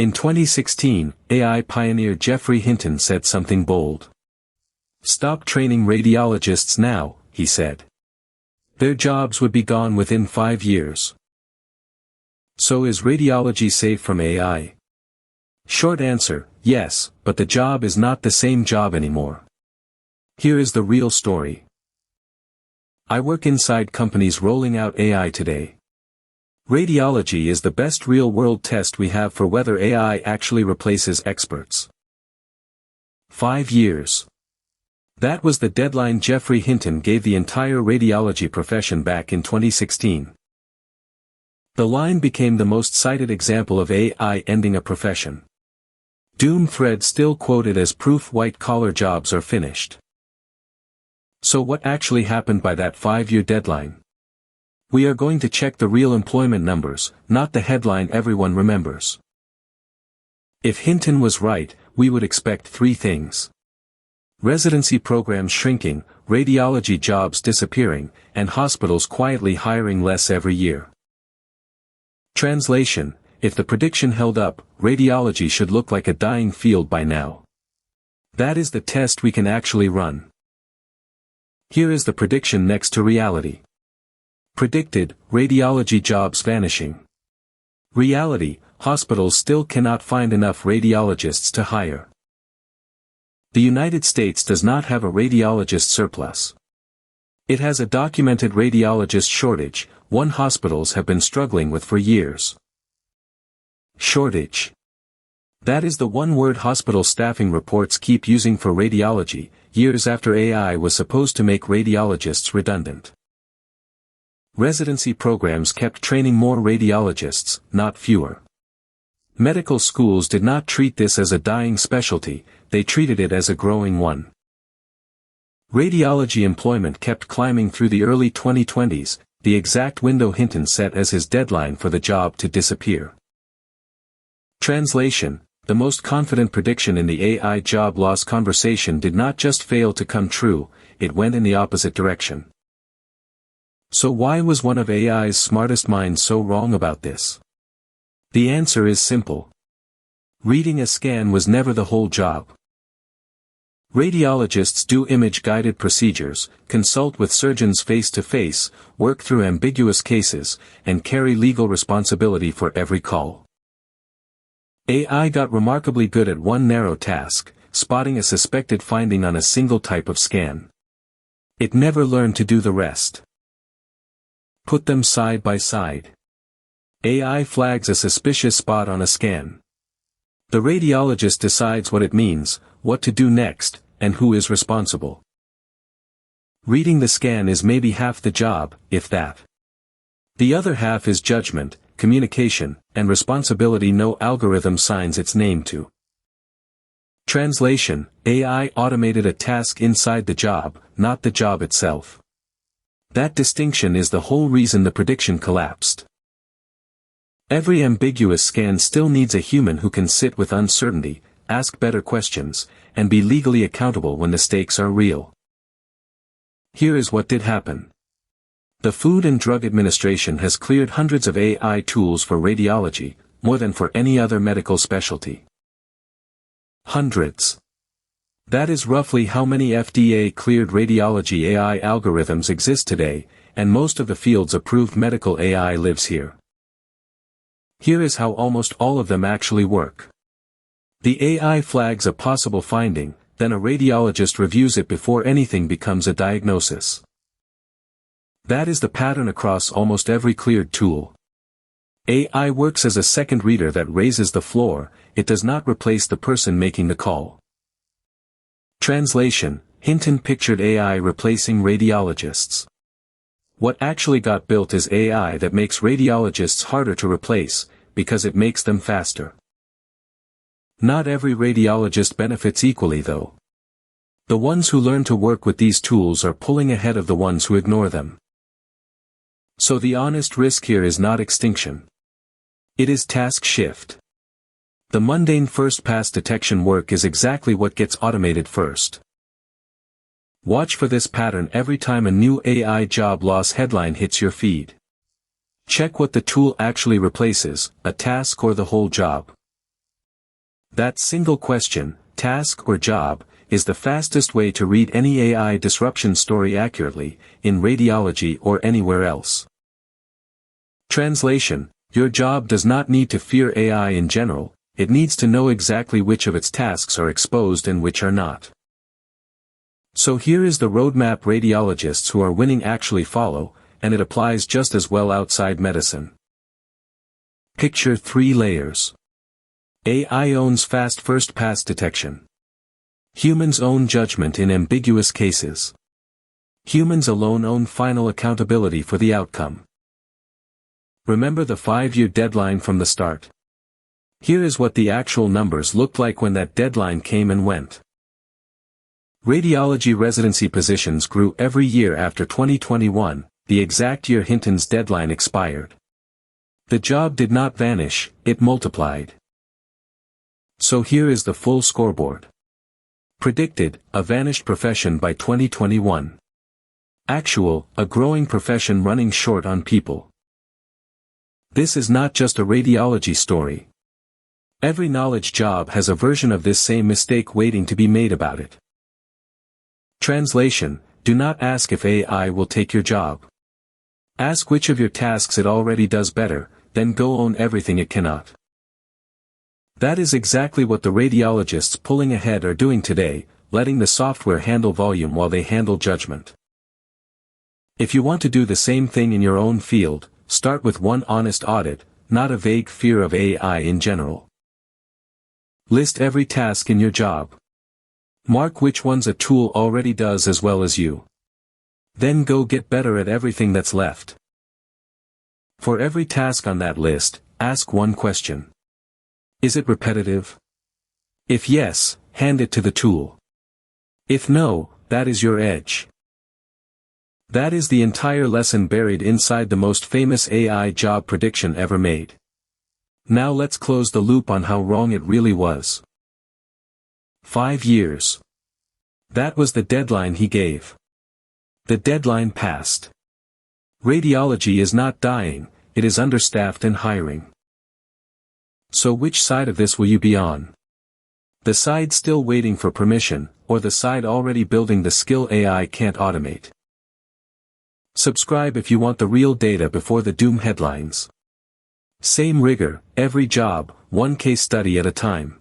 In 2016, AI pioneer Geoffrey Hinton said something bold. "Stop training radiologists now," he said. "Their jobs would be gone within 5 years." So is radiology safe from AI? Short answer, yes, but the job is not the same job anymore. Here is the real story. I work inside companies rolling out AI today. Radiology is the best real-world test we have for whether AI actually replaces experts. 5 years. That was the deadline Geoffrey Hinton gave the entire radiology profession back in 2016. The line became the most cited example of AI ending a profession. Doom thread still quoted as proof white-collar jobs are finished. So what actually happened by that 5-year deadline? We are going to check the real employment numbers, not the headline everyone remembers. If Hinton was right, we would expect 3 things. Residency programs shrinking, radiology jobs disappearing, and hospitals quietly hiring less every year. Translation: if the prediction held up, radiology should look like a dying field by now. That is the test we can actually run. Here is the prediction next to reality. Predicted, radiology jobs vanishing. Reality, hospitals still cannot find enough radiologists to hire. The United States does not have a radiologist surplus. It has a documented radiologist shortage, one hospitals have been struggling with for years. Shortage. That is the one word hospital staffing reports keep using for radiology, years after AI was supposed to make radiologists redundant. Residency programs kept training more radiologists, not fewer. Medical schools did not treat this as a dying specialty, they treated it as a growing one. Radiology employment kept climbing through the early 2020s, the exact window Hinton set as his deadline for the job to disappear. Translation: the most confident prediction in the AI job loss conversation did not just fail to come true, it went in the opposite direction. So why was one of AI's smartest minds so wrong about this? The answer is simple. Reading a scan was never the whole job. Radiologists do image-guided procedures, consult with surgeons face-to-face, work through ambiguous cases, and carry legal responsibility for every call. AI got remarkably good at one narrow task, spotting a suspected finding on a single type of scan. It never learned to do the rest. Put them side by side. AI flags a suspicious spot on a scan. The radiologist decides what it means, what to do next, and who is responsible. Reading the scan is maybe half the job, if that. The other half is judgment, communication, and responsibility no algorithm signs its name to. Translation: AI automated a task inside the job, not the job itself. That distinction is the whole reason the prediction collapsed. Every ambiguous scan still needs a human who can sit with uncertainty, ask better questions, and be legally accountable when the stakes are real. Here is what did happen. The Food and Drug Administration has cleared hundreds of AI tools for radiology, more than for any other medical specialty. Hundreds. That is roughly how many FDA-cleared radiology AI algorithms exist today, and most of the field's approved medical AI lives here. Here is how almost all of them actually work. The AI flags a possible finding, then a radiologist reviews it before anything becomes a diagnosis. That is the pattern across almost every cleared tool. AI works as a second reader that raises the floor, it does not replace the person making the call. Translation: Hinton pictured AI replacing radiologists. What actually got built is AI that makes radiologists harder to replace, because it makes them faster. Not every radiologist benefits equally though. The ones who learn to work with these tools are pulling ahead of the ones who ignore them. So the honest risk here is not extinction. It is task shift. The mundane first-pass detection work is exactly what gets automated first. Watch for this pattern every time a new AI job loss headline hits your feed. Check what the tool actually replaces, a task or the whole job. That single question, task or job, is the fastest way to read any AI disruption story accurately, in radiology or anywhere else. Translation: your job does not need to fear AI in general, it needs to know exactly which of its tasks are exposed and which are not. So here is the roadmap radiologists who are winning actually follow, and it applies just as well outside medicine. Picture 3 layers. AI owns fast first-pass detection. Humans own judgment in ambiguous cases. Humans alone own final accountability for the outcome. Remember the 5-year deadline from the start. Here is what the actual numbers looked like when that deadline came and went. Radiology residency positions grew every year after 2021, the exact year Hinton's deadline expired. The job did not vanish, it multiplied. So here is the full scoreboard. Predicted, a vanished profession by 2021. Actual, a growing profession running short on people. This is not just a radiology story. Every knowledge job has a version of this same mistake waiting to be made about it. Translation: do not ask if AI will take your job. Ask which of your tasks it already does better, then go own everything it cannot. That is exactly what the radiologists pulling ahead are doing today, letting the software handle volume while they handle judgment. If you want to do the same thing in your own field, start with one honest audit, not a vague fear of AI in general. List every task in your job. Mark which ones a tool already does as well as you. Then go get better at everything that's left. For every task on that list, ask one question. Is it repetitive? If yes, hand it to the tool. If no, that is your edge. That is the entire lesson buried inside the most famous AI job prediction ever made. Now let's close the loop on how wrong it really was. 5 years. That was the deadline he gave. The deadline passed. Radiology is not dying, it is understaffed and hiring. So which side of this will you be on? The side still waiting for permission, or the side already building the skill AI can't automate? Subscribe if you want the real data before the doom headlines. Same rigor, every job, one case study at a time.